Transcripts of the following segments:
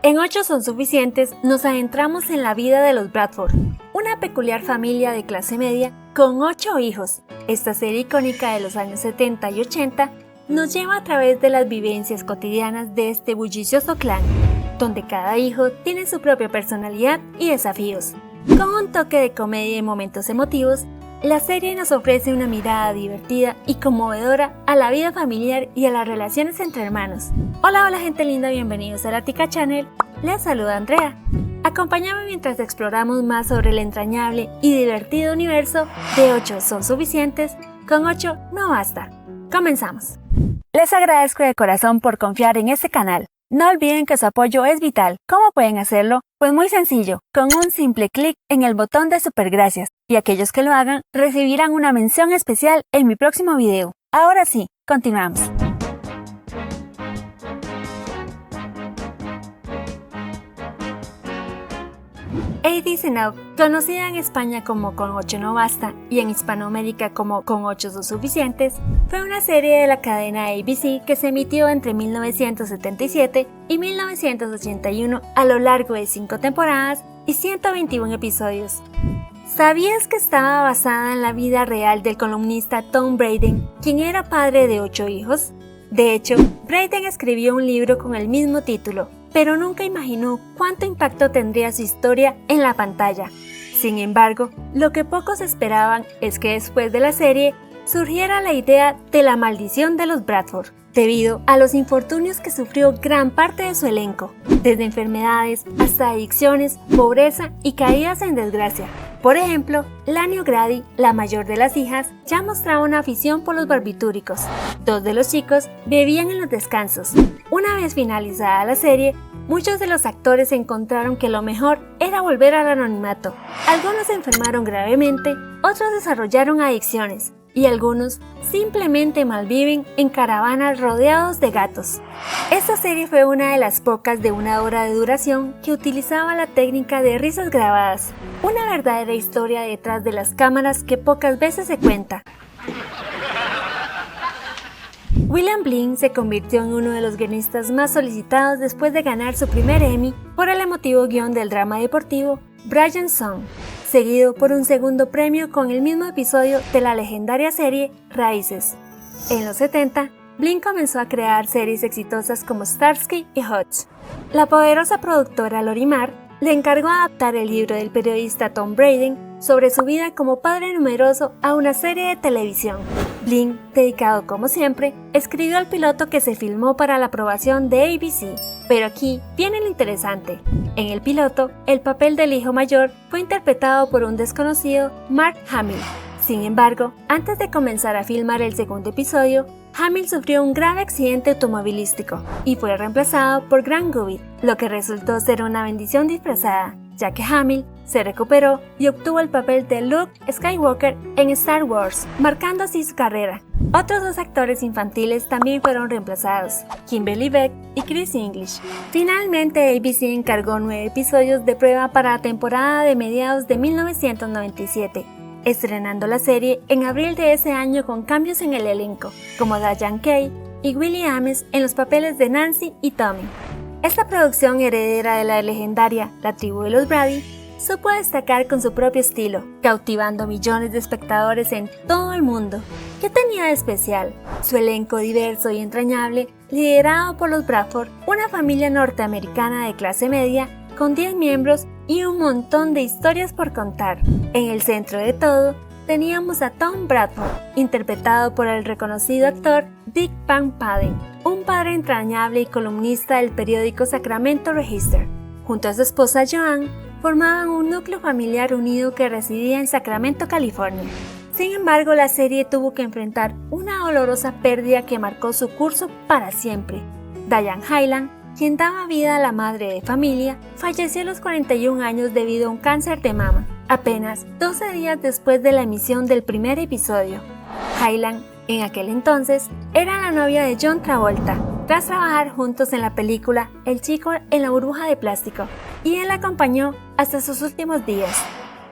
En 8 son suficientes, nos adentramos en la vida de los Bradford, una peculiar familia de clase media con 8 hijos. Esta serie icónica de los años 70 y 80 nos lleva a través de las vivencias cotidianas de este bullicioso clan, donde cada hijo tiene su propia personalidad y desafíos. Con un toque de comedia y momentos emotivos, la serie nos ofrece una mirada divertida y conmovedora a la vida familiar y a las relaciones entre hermanos. Hola gente linda, bienvenidos a la Tica Channel, les saluda Andrea. Acompáñame mientras exploramos más sobre el entrañable y divertido universo de 8 son suficientes, con 8 no basta. Comenzamos. Les agradezco de corazón por confiar en este canal. No olviden que su apoyo es vital. ¿Cómo pueden hacerlo? Pues muy sencillo, con un simple clic en el botón de super gracias, y aquellos que lo hagan recibirán una mención especial en mi próximo video. Ahora sí, continuamos. Eddie Enough, conocida en España como Con 8 no basta y en Hispanoamérica como Con 8 son suficientes, fue una serie de la cadena ABC que se emitió entre 1977 y 1981 a lo largo de 5 temporadas y 121 episodios. ¿Sabías que estaba basada en la vida real del columnista Tom Braden, quien era padre de 8 hijos? De hecho, Braden escribió un libro con el mismo título, pero nunca imaginó cuánto impacto tendría su historia en la pantalla. Sin embargo, lo que pocos esperaban es que después de la serie surgiera la idea de la maldición de los Bradford, debido a los infortunios que sufrió gran parte de su elenco, desde enfermedades hasta adicciones, pobreza y caídas en desgracia. Por ejemplo, Lani O'Grady, la mayor de las hijas, ya mostraba una afición por los barbitúricos. 2 de los chicos bebían en los descansos. Una vez finalizada la serie, muchos de los actores encontraron que lo mejor era volver al anonimato. Algunos se enfermaron gravemente, otros desarrollaron adicciones, y algunos simplemente malviven en caravanas rodeados de gatos. Esta serie fue una de las pocas de 1 hora de duración que utilizaba la técnica de risas grabadas, una verdadera historia detrás de las cámaras que pocas veces se cuenta. William Blinn se convirtió en uno de los guionistas más solicitados después de ganar su primer Emmy por el emotivo guión del drama deportivo Brian's Son, seguido por un segundo premio con el mismo episodio de la legendaria serie Raíces. En los 70, Blinn comenzó a crear series exitosas como Starsky y Hutch. La poderosa productora Lorimar le encargó adaptar el libro del periodista Tom Braden sobre su vida como padre numeroso a una serie de televisión. Blinn, dedicado como siempre, escribió el piloto que se filmó para la aprobación de ABC. Pero aquí viene lo interesante. En el piloto, el papel del hijo mayor fue interpretado por un desconocido Mark Hamill. Sin embargo, antes de comenzar a filmar el segundo episodio, Hamill sufrió un grave accidente automovilístico y fue reemplazado por Grant Gouvitt, lo que resultó ser una bendición disfrazada, ya que Hamill se recuperó y obtuvo el papel de Luke Skywalker en Star Wars, marcando así su carrera. Otros 2 actores infantiles también fueron reemplazados, Kimberly Beck y Chris English. Finalmente, ABC encargó 9 episodios de prueba para la temporada de mediados de 1997, estrenando la serie en abril de ese año con cambios en el elenco, como Diane Kay y Willie Ames en los papeles de Nancy y Tommy. Esta producción heredera de la legendaria La tribu de los Brady supo destacar con su propio estilo, cautivando millones de espectadores en todo el mundo. ¿Qué tenía de especial? Su elenco diverso y entrañable, liderado por los Bradford, una familia norteamericana de clase media, con 10 miembros y un montón de historias por contar. En el centro de todo, teníamos a Tom Bradford, interpretado por el reconocido actor Dick Van Paden, un padre entrañable y columnista del periódico Sacramento Register. Junto a su esposa Joanne, formaban un núcleo familiar unido que residía en Sacramento, California. Sin embargo, la serie tuvo que enfrentar una dolorosa pérdida que marcó su curso para siempre. Diane Hyland, quien daba vida a la madre de familia, falleció a los 41 años debido a un cáncer de mama, apenas 12 días después de la emisión del primer episodio. Hyland, en aquel entonces, era la novia de John Travolta, tras trabajar juntos en la película El chico en la burbuja de plástico, y él la acompañó hasta sus últimos días.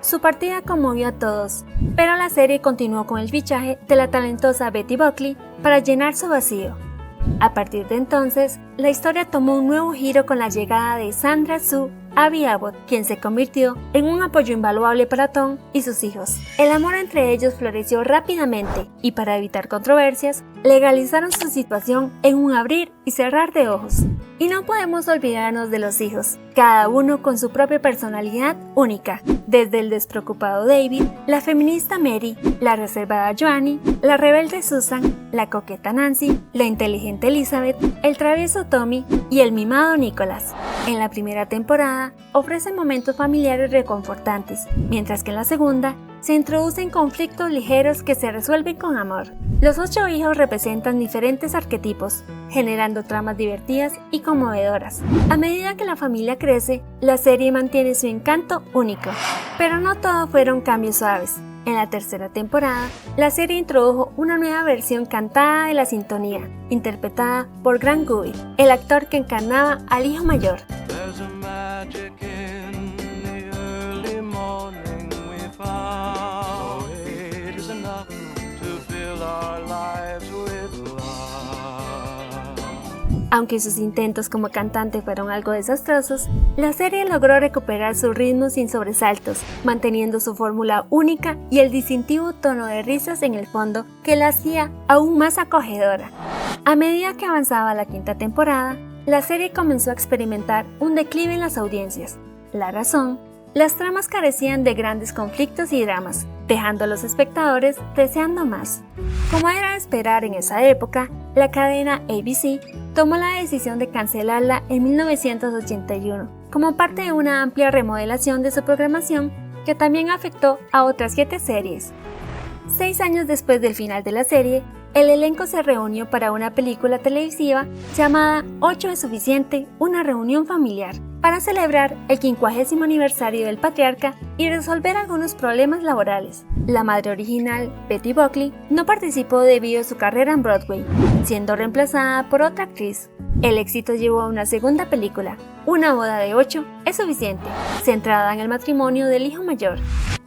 Su partida conmovió a todos, pero la serie continuó con el fichaje de la talentosa Betty Buckley para llenar su vacío. A partir de entonces, la historia tomó un nuevo giro con la llegada de Sandra Sue Abby Abbott, quien se convirtió en un apoyo invaluable para Tom y sus hijos. El amor entre ellos floreció rápidamente y, para evitar controversias, legalizaron su situación en un abrir y cerrar de ojos. Y no podemos olvidarnos de los hijos, cada uno con su propia personalidad única, desde el despreocupado David, la feminista Mary, la reservada Joannie, la rebelde Susan, la coqueta Nancy, la inteligente Elizabeth, el travieso Tommy y el mimado Nicholas. En la primera temporada ofrecen momentos familiares reconfortantes, mientras que en la segunda se introducen conflictos ligeros que se resuelven con amor. Los 8 hijos representan diferentes arquetipos, generando tramas divertidas y conmovedoras. A medida que la familia crece, la serie mantiene su encanto único. Pero no todo fueron cambios suaves. En la tercera temporada, la serie introdujo una nueva versión cantada de la sintonía, interpretada por Grant Gustin, el actor que encarnaba al hijo mayor. Aunque sus intentos como cantante fueron algo desastrosos, la serie logró recuperar su ritmo sin sobresaltos, manteniendo su fórmula única y el distintivo tono de risas en el fondo que la hacía aún más acogedora. A medida que avanzaba la quinta temporada, la serie comenzó a experimentar un declive en las audiencias. La razón: las tramas carecían de grandes conflictos y dramas, dejando a los espectadores deseando más. Como era de esperar en esa época, la cadena ABC tomó la decisión de cancelarla en 1981, como parte de una amplia remodelación de su programación que también afectó a otras 7 series. 6 años después del final de la serie, el elenco se reunió para una película televisiva llamada 8 es suficiente, una reunión familiar, para celebrar el 50º aniversario del patriarca y resolver algunos problemas laborales. La madre original, Betty Buckley, no participó debido a su carrera en Broadway, siendo reemplazada por otra actriz. El éxito llevó a una segunda película, Una boda de 8 es suficiente, centrada en el matrimonio del hijo mayor.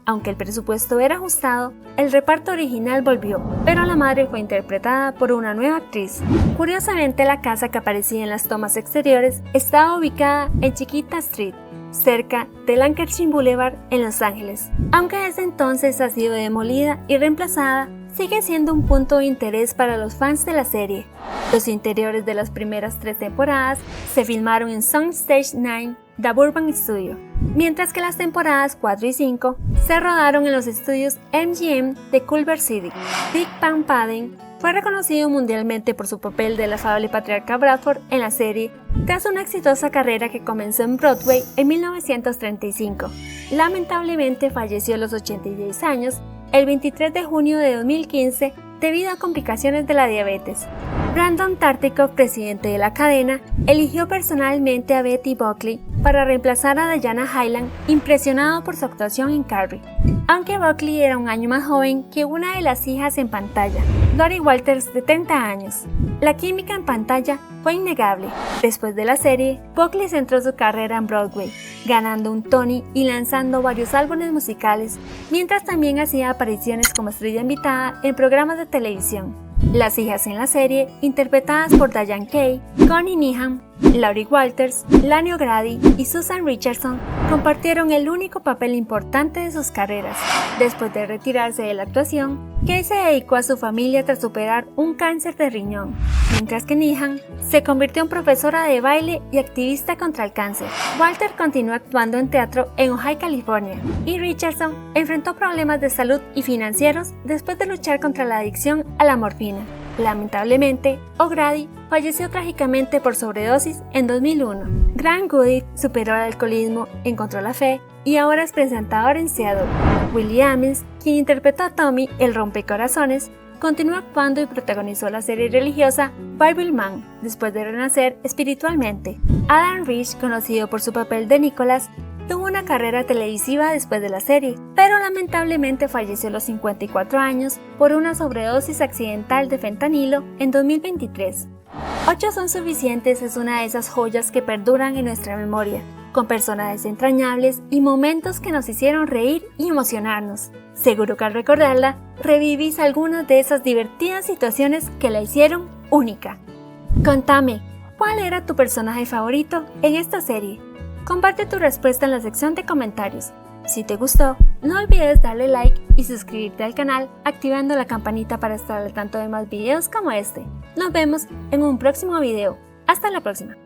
Aunque el presupuesto era ajustado, el reparto original volvió, pero la madre fue interpretada por una nueva actriz. Curiosamente, la casa que aparecía en las tomas exteriores estaba ubicada en Chiquita Street, cerca de Lancashire Boulevard en Los Ángeles. Aunque desde entonces ha sido demolida y reemplazada, sigue siendo un punto de interés para los fans de la serie. Los interiores de las primeras 3 temporadas se filmaron en Soundstage 9 de Burbank Studio, mientras que las temporadas 4 y 5 se rodaron en los estudios MGM de Culver City. Dick Van Patten fue reconocido mundialmente por su papel del afable patriarca Bradford en la serie, tras una exitosa carrera que comenzó en Broadway en 1935. Lamentablemente falleció a los 86 años el 23 de junio de 2015 debido a complicaciones de la diabetes. Brandon Tartikoff, presidente de la cadena, eligió personalmente a Betty Buckley para reemplazar a Diana Hyland, impresionado por su actuación en Carrie. Aunque Buckley era un año más joven que una de las hijas en pantalla, Lori Walters, de 30 años. La química en pantalla fue innegable. Después de la serie, Buckley centró su carrera en Broadway, ganando un Tony y lanzando varios álbumes musicales, mientras también hacía apariciones como estrella invitada en programas de televisión. Las hijas en la serie, interpretadas por Diane Kay, Connie Needham, Laurie Walters, Lani O'Grady y Susan Richardson, compartieron el único papel importante de sus carreras. Después de retirarse de la actuación, Kay se dedicó a su familia tras superar un cáncer de riñón, mientras que Needham se convirtió en profesora de baile y activista contra el cáncer. Walter continuó actuando en teatro en Ojai, California, y Richardson enfrentó problemas de salud y financieros después de luchar contra la adicción a la morfina. Lamentablemente, O'Grady falleció trágicamente por sobredosis en 2001. Grant Gustin superó el alcoholismo, encontró la fe y ahora es presentador en Seattle. Willie Ammons, quien interpretó a Tommy, el rompecorazones, continuó actuando y protagonizó la serie religiosa Bible Man después de renacer espiritualmente. Adam Rich, conocido por su papel de Nicholas, tuvo una carrera televisiva después de la serie, pero lamentablemente falleció a los 54 años por una sobredosis accidental de fentanilo en 2023. 8 son suficientes es una de esas joyas que perduran en nuestra memoria, con personajes entrañables y momentos que nos hicieron reír y emocionarnos. Seguro que al recordarla, revivís algunas de esas divertidas situaciones que la hicieron única. Contame, ¿cuál era tu personaje favorito en esta serie? Comparte tu respuesta en la sección de comentarios. Si te gustó, no olvides darle like y suscribirte al canal activando la campanita para estar al tanto de más videos como este. Nos vemos en un próximo video. Hasta la próxima.